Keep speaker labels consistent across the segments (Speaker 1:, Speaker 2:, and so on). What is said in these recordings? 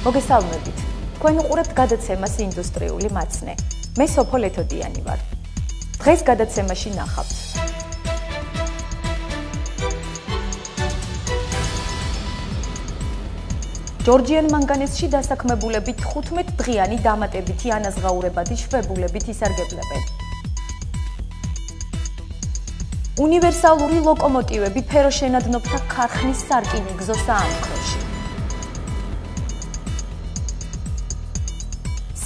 Speaker 1: მოგესალმებით. თქვენ უყურებთ გადაცემას ინდუსტრიული მაცნე. მე სოფო ლეთოდიანი ვარ. დღეს გადაცემაში ნახავთ. ჯორჯიან მანგანეზში დასაქმებულები 15 დღიანი დამატებითი ანაზღაურებადი შვებულებით ისარგებლებენ. უნივერსალური ლოკომოტივები ფეროშენადნობთა ქარხნის სარკინიგზო საამქროში.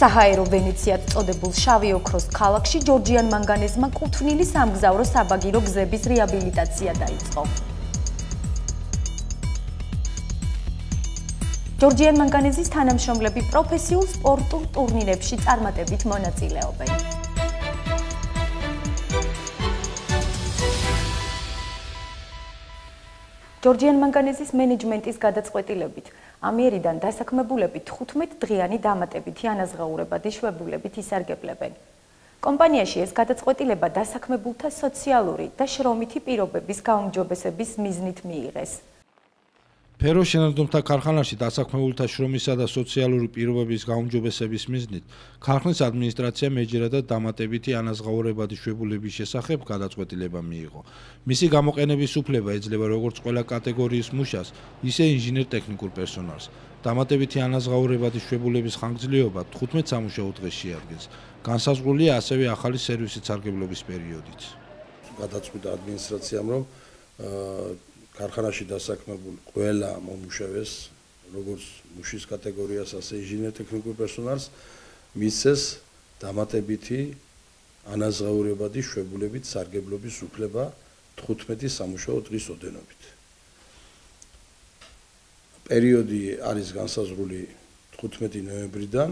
Speaker 1: საჰაერო ვენეციად წოდებულ შავი ოქროს ქალაქში ჯორჯიან მანგანეზმა კუთვნილი სამგზავრო საბაგირო გზების რეაბილიტაცია დაიწყო. ჯორჯიან მანგანეზის თანამშრომლები პროფესიულ სპორტულ ტურნირებში წარმატებით მონაწილეობენ. ჯორჯიან მანგანეზის მენეჯმენტის გადაწყვეტილებით ამიერიდან დასაქმებულები 15 დღიანი დამატებითი ანაზღაურებადი შვებულებით ისარგებლებენ. კომპანიაში ეს გადაწყვეტილება დასაქმებულთა სოციალური და შრომითი პირობების გაუმჯობესების მიზნით მიიღეს.
Speaker 2: ფეროშენადნობთა ქარხანაში დასაქმებულთა შრომისა და სოციალური პირობების გაუმჯობესების მიზნით ქარხნის ადმინისტრაციამ ეჯერა დამატებითი ანაზღაურებადი შვებულების შესახებ გადაწყვეტილება მიიღო. მისი გამოყენების უფლება ეძლევა როგორც ყველა კატეგორიის მუშას, ისე ინჟინერ-ტექნიკურ პერსონალს. დამატებითი ანაზღაურებადი შვებულების ხანგრძლივობა 15 სამუშაო დღეს შეადგენს. განსაზღვრულია ასევე ახალი სერვისით სარგებლობის პერიოდიც.
Speaker 3: გადაწყვიტა ადმინისტრაციამ, რომ ქარხანაში დასაქმებულ ყველა მომუშავეს, როგორც მუშის კატეგორიას, ასე ინჟინერ-ტექნიკურ პერსონალს მისცეს დამატებითი ანაზღაურებადი შვებულებით სარგებლობის უფლება 15 სამუშაო დღის ოდენობით. პერიოდი არის განსაზღვრული 15 ნოემბრიდან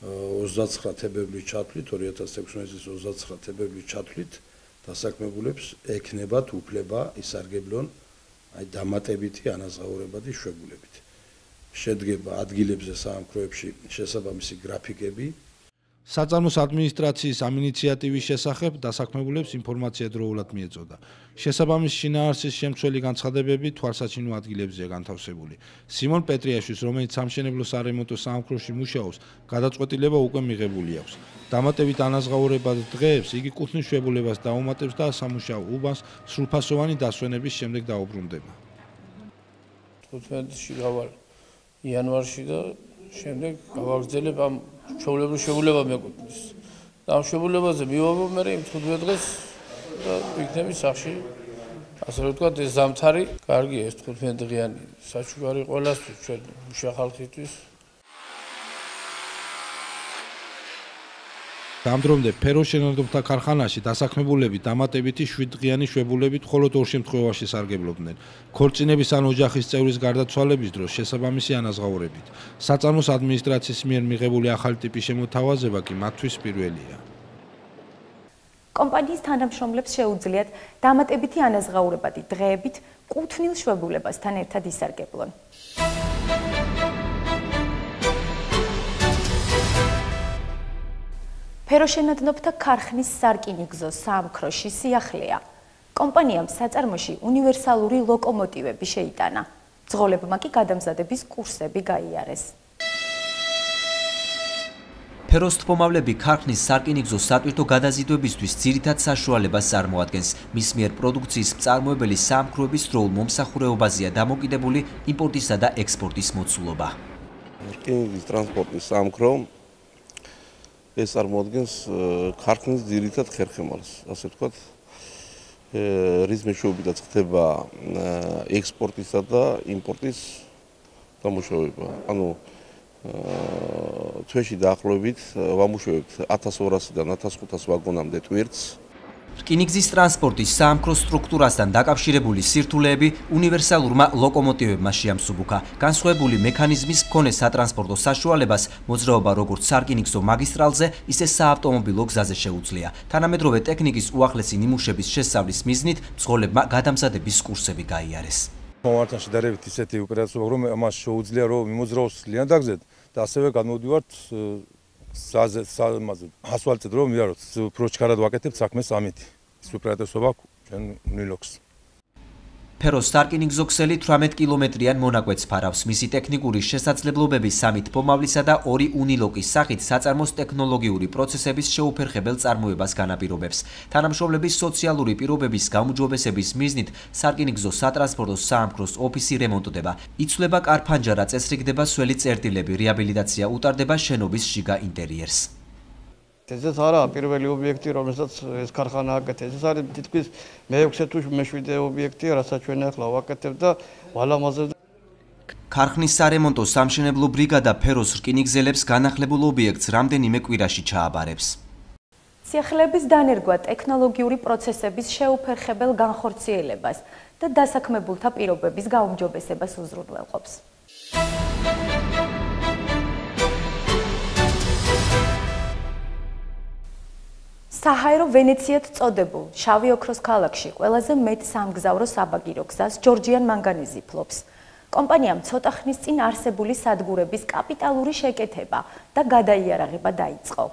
Speaker 3: 29 თებერვლის ჩათვლით, 2016 წლის 29 თებერვლის ჩათვლით დასაქმებულებს ექნებათ უფლება ისარგებლონ დამატებითი ანაზღაურებადი შვებულებით. შედგება ადგილებზე საამქროებში შესაბამისი გრაფიკები.
Speaker 2: საწარმოს ადმინისტრაციის ამ ინიციატივის შესახებ დასაქმებულებს ინფორმაცია დროულად მიეწოდა. შესაბამისი შინაარსის შემცველი განცხადებები თვალსაჩინო ადგილებზეა განთავსებული. სიმონ პეტრიაშვილს, რომელიც სამშენებლო სარემონტო საამქროში მუშაობს, გადაწყვეტილება უკვე მიღებული აქვს. დამატებით ანაზღაურებად დღეებს იგი კუთვნის შვებულებას დაუმატებს და სამუშაო უბანს სრულფასოვანი დასვენების შემდეგ დაუბრუნდება.
Speaker 4: 15-ში გავალ იანვარში და შემდეგ გავაგრძელებ ამ შვებულება მეკუთვნის. ამ შვებულებაზე მივაბო მე იმ 15 დღეს და ვიქნები სახში. ასე რომ ვთქვათ, ეს ზამთარი კარგია, ეს 15 დღიანი საჩუქარი ყველასთვის, ჩვენ მუშა ხალხისთვის.
Speaker 2: ამ დრომდე ფეროშენადნობთა ქარხანაში დასაქმებულები დამატებითი 7 დღიანი შვებულებით მხოლოდ ორ შემთხვევაში სარგებლობდნენ. ქორწინების ან ოჯახის წევრის გარდაცვალების დროს შესაბამისი ანაზღაურებით. საწარმოს ადმინისტრაციის მიერ მიღებული ახალი ტიპის შემოთავაზება კი მათთვის პირველია.
Speaker 1: კომპანიის თანამშრომლებს შეუძლიათ დამატებითი ანაზღაურებადი დღეებით კუთვნილ შვებულებასთან ერთად ისარგებლონ. ფეროშენადნობთა ქარხნის სარკინიგზო საამქროში სიახლეა. კომპანიამ საწარმოში უნივერსალური ლოკომოტივები შეიტანა. ძღოლებმა კი გადამზადების კურსები გაიარეს.
Speaker 5: ფეროსტფომავლები ქარხნის სარკინიგზო სატვირთო გადაზიდვებისთვის ძირითად საშუალებას წარმოადგენს. მის მიერ პროდუქციის მწარმოებელი საამქროების დროულ მომსახურეობაზეა დამოკიდებული იმპორტისა და ექსპორტის მოცულობა.
Speaker 6: რკინიგზის ტრანსპორტის საამქრო ეს წარმოადგენს ქარხნის ძირითად ხერხემალს, ასე ვთქვათ, რის მეშვეობითაც ხდება ექსპორტისა და იმპორტის დამუშავება. ანუ თვეში დაახლოებით ვამუშავებთ 1200-დან 1500 ვაგონამდე ტვირთს.
Speaker 5: რკინიგზის ტრანსპორტის საამქრო სტრუქტურასთან დაკავშირებული სირთულეები უნივერსალურმა ლოკომოტივებმა შეამსუბუქა. განსხვავებული მექანიზმის მქონე სატრანსპორტო საშუალებას მოძრაობა როგორც სარკინიგზო მაგისტრალზე, ისე საავტომობილო გზაზე შეუძლია. თანამედროვე ტექნიკის უახლესი ნიმუშების შესწავლის მიზნით მძღოლებმა გადამზადების კურსები გაიარეს.
Speaker 7: მომართან შედარებით ისეთი უპირატესობა, რომ მას შეუძლია რომ იმოძრაოს ლიანდაგზეთ და ასევე გადმოვდივართ ასვალტზე რომ ვიაროთ, უფრო ჩქარად ვაკეთებთ საქმეს ამით. ეს უპირატესობა ჩვენ ნილოქს.
Speaker 5: ფეროს სარკინიგზო ქსელი 18 კილომეტრიან მონაკვეთს ფარავს. მისი ტექნიკური შესაძლებლობები 3 თბომავლისა და 2 უნილოკის სახით საწარმოს ტექნოლოგიური პროცესების შეუფერხებელ წარმოებას განაპირობებს. თანამშრომლების სოციალური პირობების გაუმჯობესების მიზნით სარკინიგზო სატრანსპორტო საამქროს ოფისი რემონტდება. იცვლება კარფანჯარა, წესრიგდება სველი წერტილები, რეაბილიტაცია utardeba შენობის შიგა ინტერიერს.
Speaker 8: ეს არა პირველი ობიექტი, რომელსაც ეს ქარხანა აკეთებს. ეს არის თითქმის მე-6 თუ მე-7 ობიექტია, რასაც ჩვენ ახლა ვაკეთებ და ვალამაზებ.
Speaker 5: ქარხნის სარემონტო სამშენებლო ბრიგადა ფეროს რკინიგზელებს განახლებულ ობიექტს რამდენიმე კვირაში ჩააბარებს.
Speaker 1: სიახლეების დანერგვა ტექნოლოგიური პროცესების შეუფერხებელ განხორციელებას და დასაქმებულთა პირობების გაუმჯობესებას უზრუნველყოფს. საჰაერო ვენეციად წოდებულ შავი ოქროს ქალაქში ყველაზე მეტ სამგზავრო საბაგირო გზას ჯორჯიან მანგანეზი ფლობს. კომპანიამ ცოტა ხნის წინ არსებული სადგურების კაპიტალური შეკეთება და გადაიარაღება დაიწყო.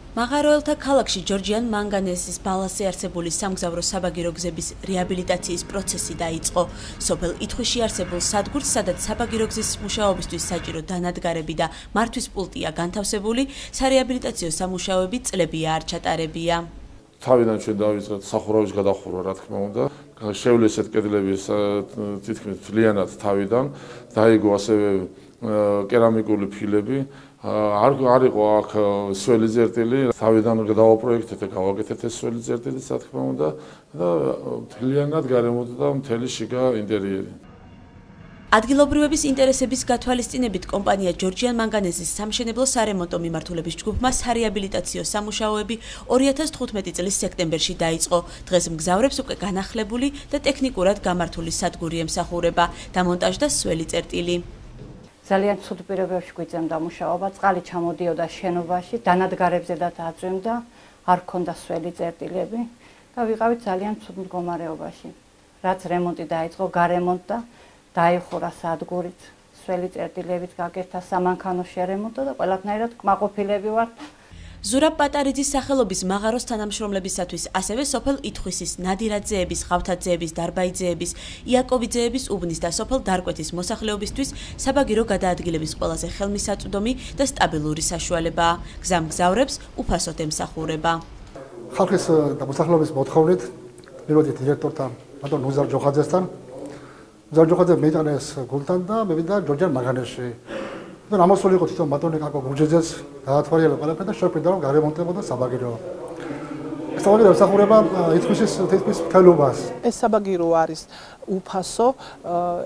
Speaker 9: მაღაროელთა ქალაქში ჯორჯიან მანგანეზის ბალანსზე არსებული სამგზავრო საბაგირო გზების რეაბილიტაციის პროცესი დაიწყო. სოფელ ითხვიში არსებულ სადგურს, სადაც საბაგირო გზის მუშაობისთვის საჭირო დანადგარები და მართვის პულტია განთავსებული, სარეაბილიტაციო სამუშაოები წლებია არ ჩატარებია.
Speaker 10: თავიდან ჩვენ დავიწყეთ სახურავის გადახურვა, რა თქმა უნდა. შევლესეთ კედლები თითქმის მთლიანად თავიდან, დაიგო ასევე კერამიკული ფილები. არ იყო აქ სველი წერტილი, თავიდან დავაპროექტეთ და გავაკეთეთ ეს სველი წერტილი, რა თქმა უნდა, და მთლიანად გარემოდდა მთელი შიგა ინტერიერი.
Speaker 9: ადგილობრივების ინტერესების გათვალისწინებით კომპანია ჯორჯიან მანგანეზის სამშენებლო სარემონტო მიმართულების ჯგუფმა სარეაბილიტაციო სამუშაოები 2015 წლის სექტემბერში დაიწყო. დღეს მგზავრებს უკვე განახლებული და ტექნიკურად გამართული სადგური ემსახურება, დამონტაჟდა სველი წერტილი.
Speaker 11: ძალიან ცუდ პირობებში გვიწევდა მუშაობა, წყალი ჩამოდიოდა შენობაში, დანადგარებზე და დაწვიმდა, არ ქონდა სველი წერტილები და ვიყავით ძალიან ცუდ მდგომარეობაში. რაც რემონტი დაიწყო, გარემონტდა, დაიხურა სადგურით, სველი წერტილებით გაკეთდა სამანქანო შერემონტო და ყველაფერად კმაყოფილები ვართ.
Speaker 9: ზურაბ პატარიძის სახელობის მაღაროს თანამშრომლებისათვის ასევე სოფელ ითხვისის, ნადირაძეების, ხავთაძეების, დარბაიძეების, იაკობიძეების უბნის და სოფელ დარკვეთის მოსახლეობისთვის საბაგირო გადაადგილების ყველაზე ხელმისაწვდომი და სტაბილური საშუალებაა. გზამგზავრებს უფასოდ ემსახურება.
Speaker 12: ხალხის და მოსახლეობის მოთხოვნით პირველი დირექტორთან, ბატონ ნუზარ ჯოხაძესთან, ნუზარ ჯოხაძე მეიტანეს გულთან და მევიდა ჯორჯიან მანგანეზში. და ამასული იყო თვითონ ბატონი კაკო გურჯეძეს გაათვალიერა ყველაფერი და შეგვიდა რომ გარემონტებოდა საბაგირო. ეს საბაგირო ემსახურება ითხვისის თითქმის მთლობას.
Speaker 13: ეს საბაგირო არის უფასო,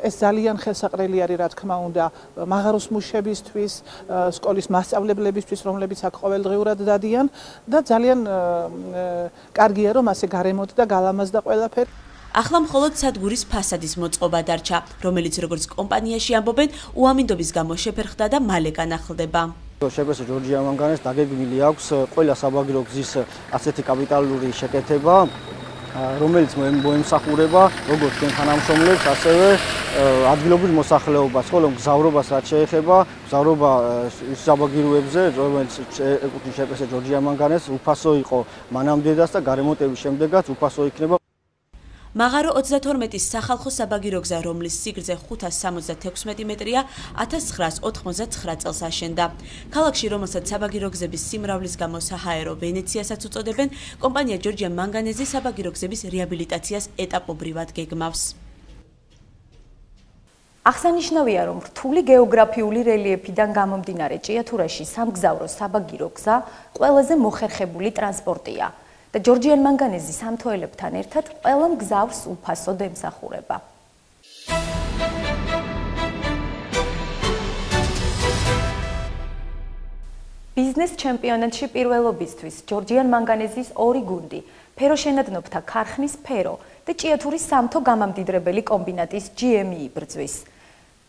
Speaker 13: ეს ძალიან ხელსაყრელი არის რა თქმა უნდა მაღაროს მუშებისთვის, სკოლის მასწავლებლებისთვის, რომლებიც აქ ყოველდღიურად დადიან და ძალიან კარგია რომ ასე გარემონტი და გალამაზდა ყველაფერი.
Speaker 9: ახლა მხოლოდ სადგურის ფასადის მოწყობა დარჩა, რომელიც როგორც კომპანიაში ამბობენ, უამინდობის გამო შეფერხდა და მალე განახლდება.
Speaker 8: შეგვეცა ჯორჯიან მანგანეზს დაგეგმილი აქვს ყველა საბაგირო გზის ასეთი კაპიტალური შეკეთება, რომელიც მოემსახურება როგორც ჩვენ თანამშრომლებს, ასევე ადგილობრივ მოსახლეობას, ხოლო მგზავრობას რაც შეეხება, მგზავრობა საბაგიროებზე, რომელიც ეკუთვნის შეგვეცა ჯორჯიან მანგანეზს, უფასო იყო მანამდეაც და გარემონტების შემდეგაც უფასო იქნება.
Speaker 9: მაღარო 32-ის სახალხო საბაგირო გზა, რომლის სიგრძე 576 მეტრია, 1999 წელს აშენდა. ქალაქში, რომელსაც საბაგირო გზების სიმრავლის გამო საჰაერო ვენეციასაც უწოდებენ, კომპანია ჯორჯიან მანგანეზი საბაგირო გზების რეაბილიტაციას ეტაპობრივად გეგმავს.
Speaker 1: აღსანიშნავია, რომ რთული გეოგრაფიული რელიეფიდან გამომდინარე ჭიათურაში სამგზავრო საბაგირო გზა ყველაზე მოხერხებული ტრანსპორტია. და ჯორჯიან მანგანეზი სამთოელებთან ერთად ყველა მგზავრს უფასოდ ემსახურება. ბიზნეს ჩემპიონატში პირველობისთვის ჯორჯიან მანგანეზის 2 გუნდი, ფეროშენადნობთა ქარხნის ფერო და ჭიათურის სამთო გამამდიდრებელი კომბინატის GME იბრძვის.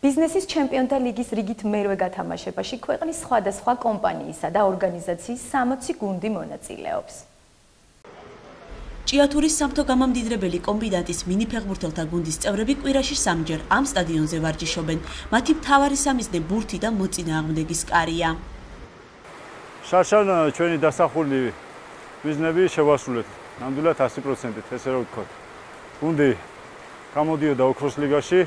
Speaker 1: ბიზნესის ჩემპიონთა ლიგის რიგით მერვე გათამაშებაში ქვეყნის სხვადასხვა კომპანიისა და ორგანიზაციის 60 გუნდი მონაწილეობს.
Speaker 9: ჭიათურის სამთო გამამდიდრებელი კომბინატის მინიფეხბურთელთა გუნდის წევრები კვირაში 3-ჯერ ამ სტადიონზე ვარჯიშობენ. მათი მთავარი სამიზნე ბურთი და მოწინააღმდეგის კარია.
Speaker 14: შარშან ჩვენი დასახული ბიზნესები შევასრულეთ. ნამდვილად 100%-ით, ესე რომ ვთქვათ. გუნდი გამოდიოდა ოქროს ლიგაში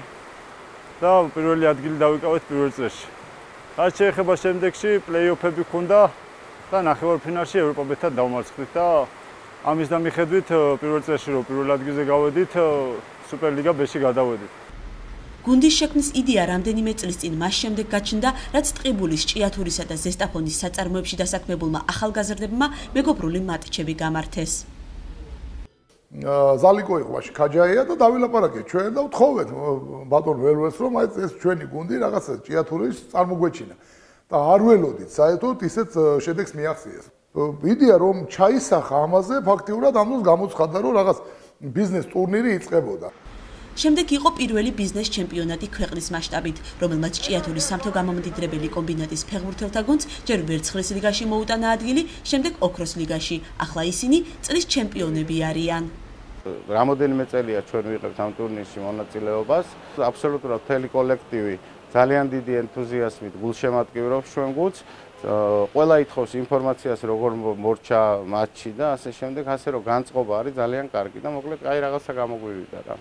Speaker 14: და პირველი ადგილი დავიკავეთ პირველ წრეში. რაც შეეხება შემდეგში, პლეი-ოფები ჰქონდა და ნახევარფინალში ევროპაბეთთან დავმარცხდით და ამის დამიხედვით პირველ წრეში რომ პირველ ადგილზე გავედით, სუპერლიგა B-ში გადავედით.
Speaker 9: გუნდის შექმნის იდეა რამდენიმე წლის წინ მას შემდეგ გაჩნდა, რაც ტყიბულის, ჭიათურისა და ზესტაფონის საწარმოებში დასაქმებულმა ახალგაზრდებმა მეგობრული მატჩები გამართეს.
Speaker 15: ზალიკო იყო მაშინ ქაჯაია და დავილაპარაკეთ ჩვენ და ვთხოვეთ ბატონ ველვეს რომ აი ეს ჩვენი გუნდი რაღაცა ჭიათურის წარმოგვეჩინა და არ ველოდით საერთოდ ისეთ შედეგს მიაღწიეს. იდეა რომ ჩაისახა ამაზე ფაქტიურად ამ დროს გამოცხადდა რომ რაღაც ბიზნეს ტურნირი იწყებოდა.
Speaker 9: შემდეგ იყო პირველი ბიზნეს ჩემპიონატი ქვეყნის მასშტაბით, რომელმაც ჭიათურის სამთო გამომდიდრებელი კომბინატის ფეხბურთელთა გუნდს ჯერ ვერცხლის ლიგაში მოუტანა ადგილი, შემდეგ ოქროს ლიგაში. ახლა ისინი წლის ჩემპიონები არიან.
Speaker 16: რამოდენიმე წელია ჩვენ ვიღებთ ამ ტურნირში მონაწილეობას. აბსოლუტურად მთელი კოლექტივი ძალიან დიდი ენთუზიაზმით გულშემატკივრობს ჩვენ გუნდს. ყველა ითხოვს ინფორმაციას როგორ მორჩა მატჩი და ასე შემდეგ, ასე რომ განწყობა არის ძალიან კარგი და მოკლედ აი რაღაცა გამოგვივიდა რა.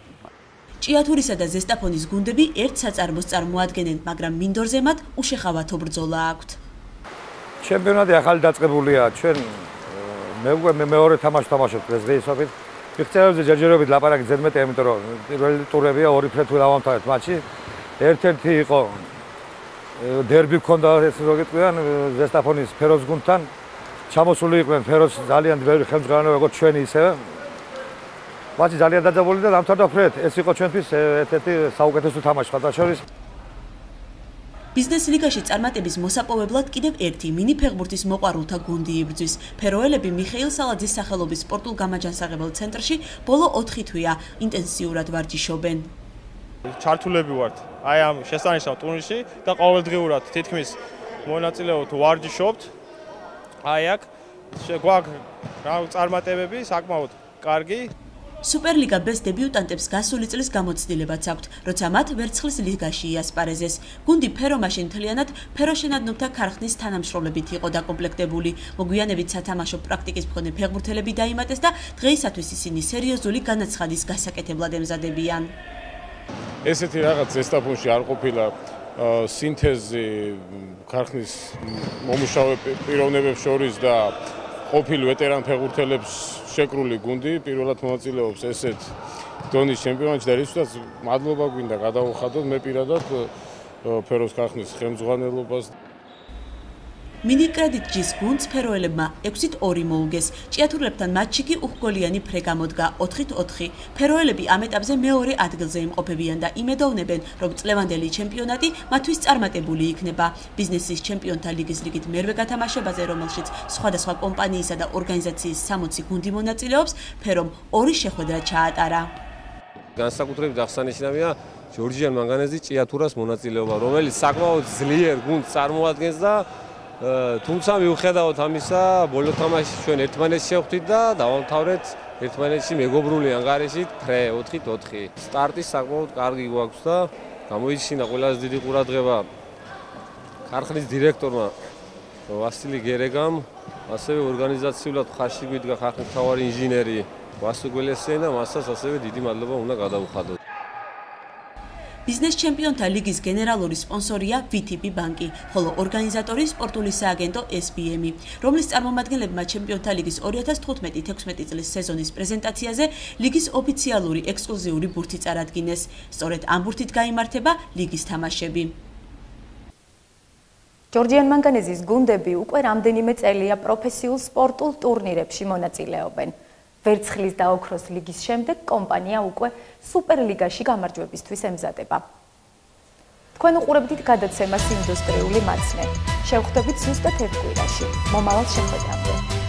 Speaker 9: ჭიათურისა და ზესტაფონის გუნდები ერთ საწარმოს წარმოადგენენ, მაგრამ მინდორზე მათ უშეხავათო ბრძოლა აქვთ.
Speaker 7: ჩემპიონატი ახალი დაწყებულია, ჩვენ მეორე თამაში ვთამაშობთ დღეს დღეისობით. ფიქრობთ ჯერჯერობით ლაპარაკი ზედმეტია, იმიტომ რომ პირველი ტურებია, ორი ფრეთვი დავამთავრეთ მატჩი. ერთ-ერთი იყო დერბი ჰქონდა, ეს რო გეტყვიან, ზესტაფონის ფეროს გუნდთან. ჩამოსული იყვნენ ფეროს ძალიან ბევრი ხელმძღვანელი, როგორც ჩვენი ისევე. მატჩი ძალიან დაძაბული და დამთავრდა ფრედ. ეს იყო ჩვენთვის ერთ-ერთი საუკეთესო თამაში სხვათა შორის.
Speaker 9: ბიზნეს ლიგაში წარმატების მოსაპოვებლად კიდევ ერთი მინი ფეხბურთის მოყვარულთა გუნდი იბრძვის. ფეროელები მიხეილ სალაძის სახელობის სპორტულ გამაჯანსაღებელ ცენტრში ბოლო 4 თვეა ინტენსიურად ვარჯიშობენ.
Speaker 17: ჩართულები ვართ აი ამ შესანიშნავ ტურნირში და ყოველდღიურად თითქმის მონაწილეობთ ვარჯიშობთ. აი აქ გვაქვს წარმატებები საკმაოდ კარგი.
Speaker 9: სუპერლიგა B-ს დებიუტანტებს გასული წლის გამოცდილებაც აქვთ, როცა მათ ვერცხლის ლიგაში იასპარეზეს. გუნდი ფერომაში მთლიანად ფეროშენადნობთა ქარხნის თანამშრომლებით იყო დაკომპლექტებული. მოგვიანებით სათამაშო პრაქტიკის მქონე ფეხბურთელები დაიმატეს და დღეისათვის ისინი სერიოზული განაცხადის გასაკეთებლად ემზადებიან.
Speaker 18: ესეთი რაღაც ზესტაფონში არ ყოფილა სინთეზი ქარხნის მომუშავე პიროვნებებს შორის და ყოფილ ვეტერან ფეხბურთელებს შეკრული გუნდი პირველად მონაწილეობს ესეთ დონის ჩემპიონატში და რისთვისაც მადლობა გვინდა გადავუხადოთ მე პირადად ფეროს ქარხნის ხელმძღვანელობას. მინი კრედიტჯის გუნდს ფეროელებმა 6-2 მოუგეს. ჭიათურლებთან მატჩი კი უხგოლიანი ფრე გამოდგა 4-4. ფეროელები ამ ეტაპზე მეორე ადგილზე იმყოფებიან და იმედოვნებენ, რომ წლევანდელი ჩემპიონატი მათთვის წარმატებული იქნება. ბიზნესის ჩემპიონთა ლიგის რიგით მერვე გათამაშებაზე, რომელშიც სხვადასხვა კომპანიისა და ორგანიზაციის 60 გუნდი მონაწილეობს, ფერომ 2 შეხვედრა ჩაატარა.
Speaker 19: განსაკუთრებით აღსანიშნავია ჯორჯიან მანგანეზის ჭიათურას მონაწილეობა, რომელიც საკმაოდ ძლიერ გუნდს წარმოადგენს და თუმცა მიუხედავად ამისა, ბოლო თამაში ჩვენ ერთმანეთს შევხვდით და დავამთავრეთ ერთმანეთში მეგობრული ანგარიშით ფრე 4-4. სტარტი საკმაოდ კარგი გვაქვს და გამოიჩინა ყველაზე დიდი ყურადღება ქარხნის დირექტორმა ვასილი გერეგამ, ასევე ორგანიზაციულად ხარში გვიდგა ქარხნის მთავარი ინჟინერი ვასილ გველესიანი და მასაც ასევე დიდი მადლობა უნდა გადავუხადოთ. ბიზნეს ჩემპიონთა ლიგის გენერალური სპონსორია VTB ბანკი, ხოლო ორგანიზატორი სპორტული სააგენტო SBM-ი, რომლის წარმომადგენლებმა ჩემპიონთა ლიგის 2015-16 წლის სეზონის პრეზენტაციაზე ლიგის ოფიციალური ექსკლუზიური ბურთი წარადგინეს. სწორედ ამ ბურთით გაიმართება ლიგის თამაშები.
Speaker 1: ჯორჯიან მანგანეზის გუნდები უკვე რამდენიმე წელია პროფესიულ სპორტულ ტურნირებში მონაწილეობენ. ვერცხლის და ოქროს ლიგის შემდეგ კომპანია უკვე სუპერლიგაში გამარჯვებისთვის ემზადება. თქვენ უყურებდით გადაცემას ინდუსტრიული მაცნე. შევხვდებით ზუსტად ერთ კვირაში. მომავალ შეხვედრამდე.